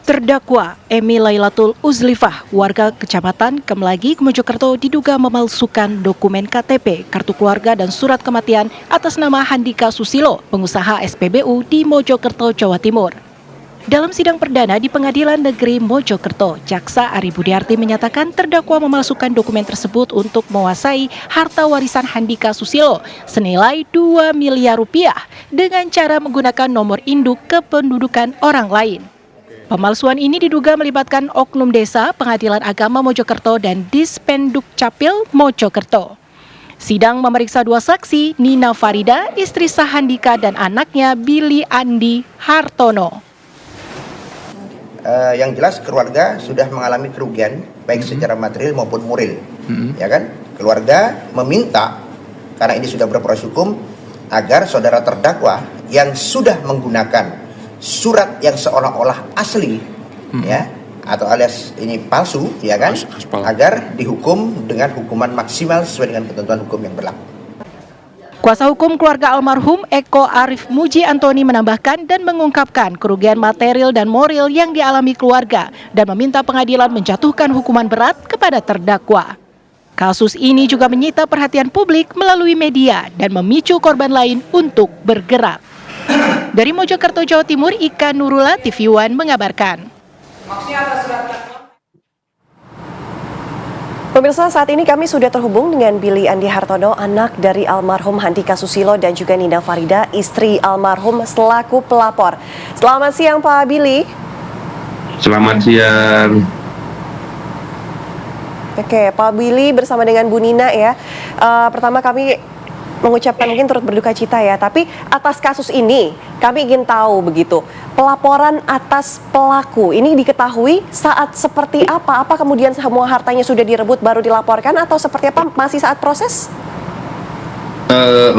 Terdakwa Emi Lailatul Uzlifah, warga Kecamatan Kemlagi, Mojokerto, diduga memalsukan dokumen KTP, kartu keluarga, dan surat kematian atas nama Handika Susilo, pengusaha SPBU di Mojokerto, Jawa Timur. Dalam sidang perdana di Pengadilan Negeri Mojokerto, Jaksa Ari Budiarti menyatakan terdakwa memalsukan dokumen tersebut untuk menguasai harta warisan Handika Susilo senilai 2 miliar rupiah dengan cara menggunakan nomor induk kependudukan orang lain. Pemalsuan ini diduga melibatkan oknum desa, Pengadilan Agama Mojokerto, dan Dispenduk Capil Mojokerto. Sidang memeriksa dua saksi, Nina Farida, istri sah Handika, dan anaknya Billy Andi Hartono. Yang jelas keluarga sudah mengalami kerugian baik secara material maupun moral, ya kan? Keluarga meminta, karena ini sudah berproses hukum, agar saudara terdakwa yang sudah menggunakan surat yang seolah-olah asli, ya, atau alias ini palsu, ya kan, agar dihukum dengan hukuman maksimal sesuai dengan ketentuan hukum yang berlaku. Kuasa hukum keluarga almarhum Eko Arif Muji Antoni menambahkan dan mengungkapkan kerugian material dan moral yang dialami keluarga dan meminta pengadilan menjatuhkan hukuman berat kepada terdakwa. Kasus ini juga menyita perhatian publik melalui media dan memicu korban lain untuk bergerak. Dari Mojokerto, Jawa Timur, Ika Nurula, TV One mengabarkan. Pemirsa, saat ini kami sudah terhubung dengan Billy Andi Hartono, anak dari almarhum Handika Susilo, dan juga Nina Farida, istri almarhum selaku pelapor. Selamat siang, Pak Billy. Selamat siang. Oke, Pak Billy bersama dengan Bu Nina ya. Pertama kami mengucapkan mungkin turut berduka cita ya, tapi atas kasus ini kami ingin tahu begitu, pelaporan atas pelaku ini diketahui saat seperti apa? Apa kemudian semua hartanya sudah direbut baru dilaporkan atau seperti apa, masih saat proses?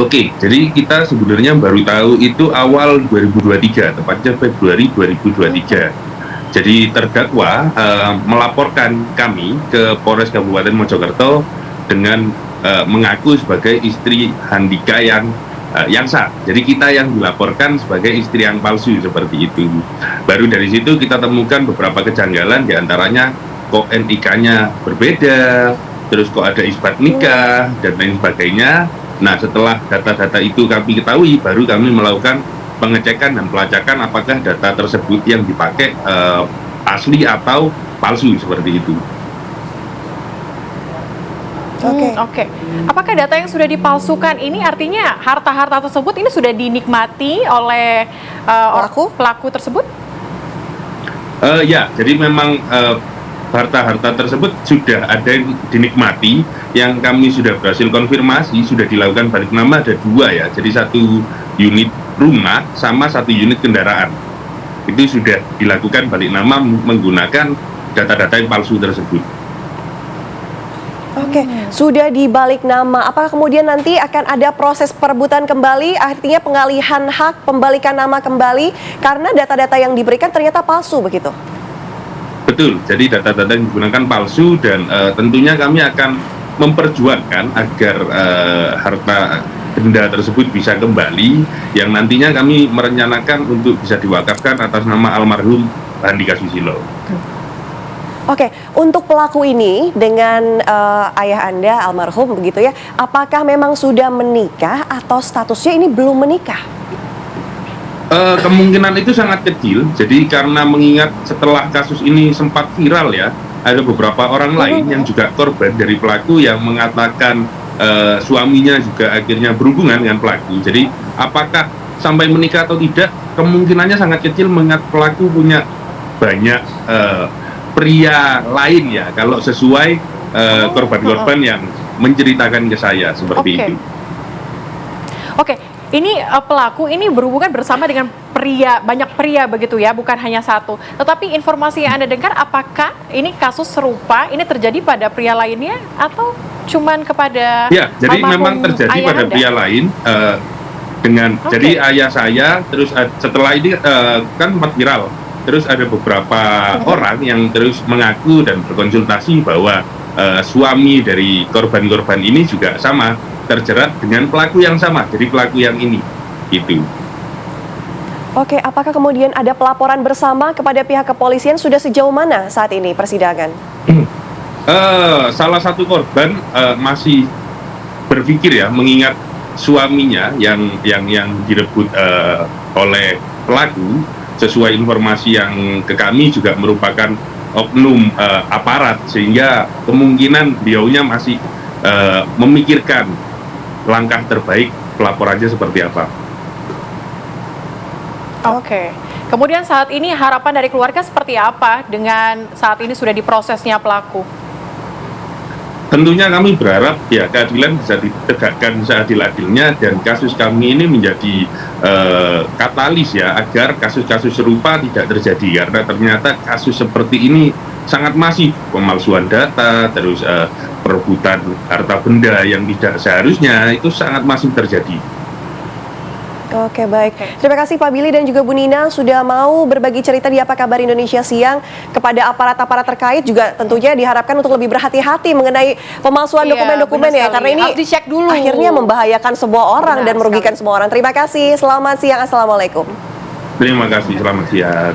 Oke, jadi kita sebenarnya baru tahu itu awal 2023, tepatnya Februari 2023. Jadi terdakwa melaporkan kami ke Polres Kabupaten Mojokerto dengan mengaku sebagai istri Handika yang sah. Jadi kita yang dilaporkan sebagai istri yang palsu seperti itu. Baru dari situ kita temukan beberapa kejanggalan, diantaranya kok NIK-nya berbeda, terus kok ada isbat nikah dan lain sebagainya. Nah, setelah data-data itu kami ketahui, baru kami melakukan pengecekan dan pelacakan apakah data tersebut yang dipakai asli atau palsu seperti itu. Oke. Apakah data yang sudah dipalsukan ini artinya harta-harta tersebut ini sudah dinikmati oleh pelaku tersebut? Ya, jadi memang harta-harta tersebut sudah ada yang dinikmati. Yang kami sudah berhasil konfirmasi, sudah dilakukan balik nama ada 2 ya. Jadi 1 unit rumah sama 1 unit kendaraan. Itu sudah dilakukan balik nama menggunakan data-data yang palsu tersebut. Oke, sudah dibalik nama. Apakah kemudian nanti akan ada proses perebutan kembali, artinya pengalihan hak, pembalikan nama kembali, karena data-data yang diberikan ternyata palsu begitu? Betul, jadi data-data yang digunakan palsu dan tentunya kami akan memperjuangkan agar harta benda tersebut bisa kembali, yang nantinya kami merencanakan untuk bisa diwakafkan atas nama almarhum Handika Susilo. Oke, untuk pelaku ini dengan ayah Anda almarhum begitu ya, apakah memang sudah menikah atau statusnya ini belum menikah? Kemungkinan itu sangat kecil, jadi karena mengingat setelah kasus ini sempat viral ya, ada beberapa orang lain yang juga korban dari pelaku yang mengatakan suaminya juga akhirnya berhubungan dengan pelaku. Jadi apakah sampai menikah atau tidak, kemungkinannya sangat kecil mengingat pelaku punya banyak pria lain ya, kalau sesuai korban-korban yang menceritakan ke saya seperti itu. Oke, ini pelaku ini berhubungan bersama dengan banyak pria begitu ya, bukan hanya satu. Tetapi informasi yang Anda dengar, apakah ini kasus serupa ini terjadi pada pria lainnya atau cuman kepada ya, jadi memang terjadi pada pria lain dengan jadi ayah saya, terus setelah ini kan sempat viral. Terus ada beberapa orang yang terus mengaku dan berkonsultasi bahwa suami dari korban-korban ini juga sama terjerat dengan pelaku yang sama, jadi pelaku yang ini, gitu. Oke, apakah kemudian ada pelaporan bersama kepada pihak kepolisian? Sudah sejauh mana saat ini persidangan? Salah satu korban masih berpikir ya, mengingat suaminya yang direbut oleh pelaku, sesuai informasi yang ke kami juga merupakan oknum aparat, sehingga kemungkinan beliaunya masih memikirkan langkah terbaik pelaporannya seperti apa. Oke. Kemudian saat ini harapan dari keluarga seperti apa dengan saat ini sudah diprosesnya pelaku? Tentunya kami berharap ya keadilan bisa ditegakkan seadil-adilnya, dan kasus kami ini menjadi katalis ya agar kasus-kasus serupa tidak terjadi, karena ternyata kasus seperti ini sangat masif, pemalsuan data, terus perebutan harta benda yang tidak seharusnya, itu sangat masif terjadi. Oke, baik. Terima kasih Pak Billy dan juga Bu Nina sudah mau berbagi cerita di Apa Kabar Indonesia Siang kepada aparat-aparat terkait, juga tentunya diharapkan untuk lebih berhati-hati mengenai pemalsuan dokumen-dokumen ya, karena ini harus dicek dulu. Akhirnya membahayakan semua orang Benar dan merugikan sekali. semua orang. Terima kasih. Selamat siang. Assalamualaikum. Terima kasih, selamat siang.